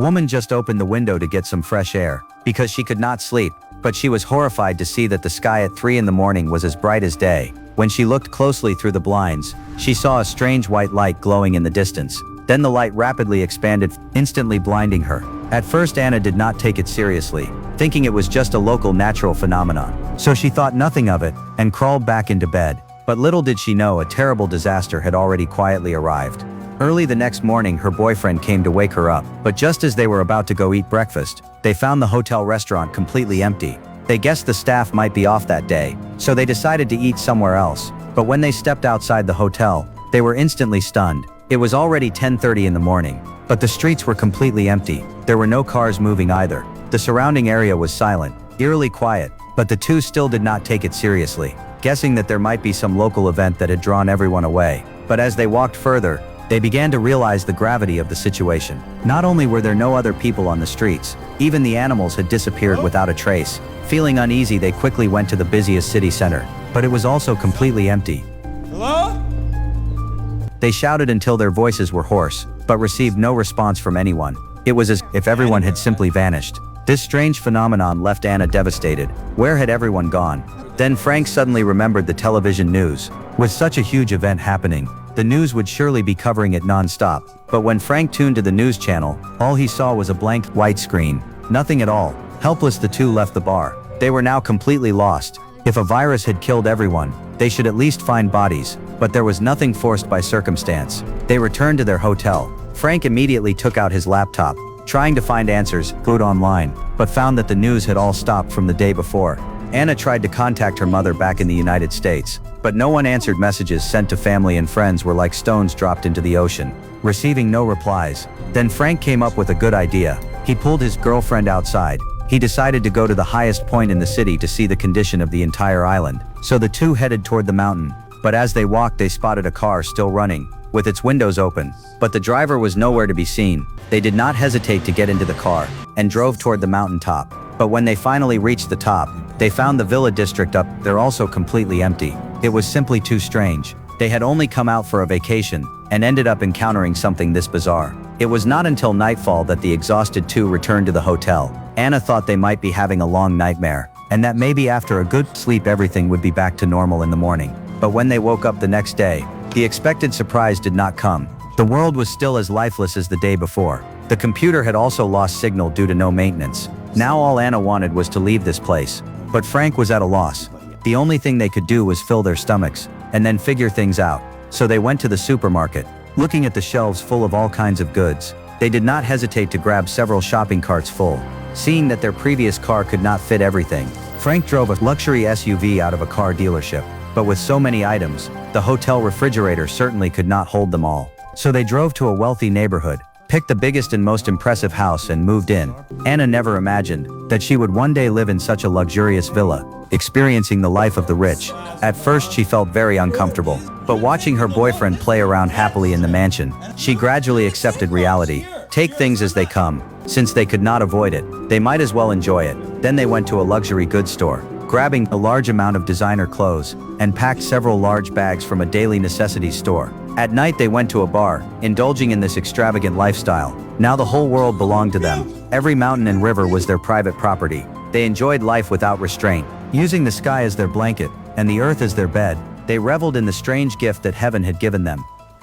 woman just opened the window to get some fresh air, because she could not sleep, but she was horrified to see that the sky at 3 in the morning was as bright as day. When she looked closely through the blinds, she saw a strange white light glowing in the distance. Then the light rapidly expanded, instantly blinding her. At first Anna did not take it seriously, thinking it was just a local natural phenomenon. So she thought nothing of it, and crawled back into bed. But little did she know a terrible disaster had already quietly arrived. Early the next morning her boyfriend came to wake her up, but just as they were about to go eat breakfast, they found the hotel restaurant completely empty. They guessed the staff might be off that day, so they decided to eat somewhere else. But when they stepped outside the hotel, they were instantly stunned. It was already 10:30 in the morning, but the streets were completely empty. There were no cars moving either. The surrounding area was silent, eerily quiet, but the two still did not take it seriously, guessing that there might be some local event that had drawn everyone away. But as they walked further, they began to realize the gravity of the situation. Not only were there no other people on the streets, even the animals had disappeared without a trace. Feeling uneasy, they quickly went to the busiest city center, but it was also completely empty. Hello? They shouted until their voices were hoarse, but received no response from anyone. It was as if everyone had simply vanished. This strange phenomenon left Anna devastated. Where had everyone gone? Then Frank suddenly remembered the television news. With such a huge event happening, the news would surely be covering it non-stop. But when Frank tuned to the news channel, all he saw was a blank, white screen. Nothing at all. Helpless, the two left the bar. They were now completely lost. If a virus had killed everyone, they should at least find bodies, but there was nothing forced by circumstance. They returned to their hotel. Frank immediately took out his laptop, trying to find answers, wrote online, but found that the news had all stopped from the day before. Anna tried to contact her mother back in the United States, but no one answered. Messages sent to family and friends were like stones dropped into the ocean, receiving no replies. Then Frank came up with a good idea. He pulled his girlfriend outside. He decided to go to the highest point in the city to see the condition of the entire island. So the two headed toward the mountain, but as they walked they spotted a car still running, with its windows open, but the driver was nowhere to be seen. They did not hesitate to get into the car, and drove toward the mountaintop. But when they finally reached the top, they found the villa district up there also completely empty. It was simply too strange. They had only come out for a vacation, and ended up encountering something this bizarre. It was not until nightfall that the exhausted two returned to the hotel. Anna thought they might be having a long nightmare, and that maybe after a good sleep everything would be back to normal in the morning. But when they woke up the next day, the expected surprise did not come. The world was still as lifeless as the day before. The computer had also lost signal due to no maintenance. Now all Anna wanted was to leave this place. But Frank was at a loss. The only thing they could do was fill their stomachs, and then figure things out. So they went to the supermarket. Looking at the shelves full of all kinds of goods, they did not hesitate to grab several shopping carts full. Seeing that their previous car could not fit everything, Frank drove a luxury SUV out of a car dealership. But with so many items, the hotel refrigerator certainly could not hold them all. So they drove to a wealthy neighborhood, picked the biggest and most impressive house and moved in. Anna never imagined that she would one day live in such a luxurious villa, experiencing the life of the rich. At first she felt very uncomfortable, but watching her boyfriend play around happily in the mansion, she gradually accepted reality. Take things as they come. Since they could not avoid it, they might as well enjoy it. Then they went to a luxury goods store, grabbing a large amount of designer clothes, and packed several large bags from a daily necessities store. At night they went to a bar, indulging in this extravagant lifestyle. Now the whole world belonged to them. Every mountain and river was their private property. They enjoyed life without restraint, using the sky as their blanket, and the earth as their bed. They reveled in the strange gift that heaven had given them.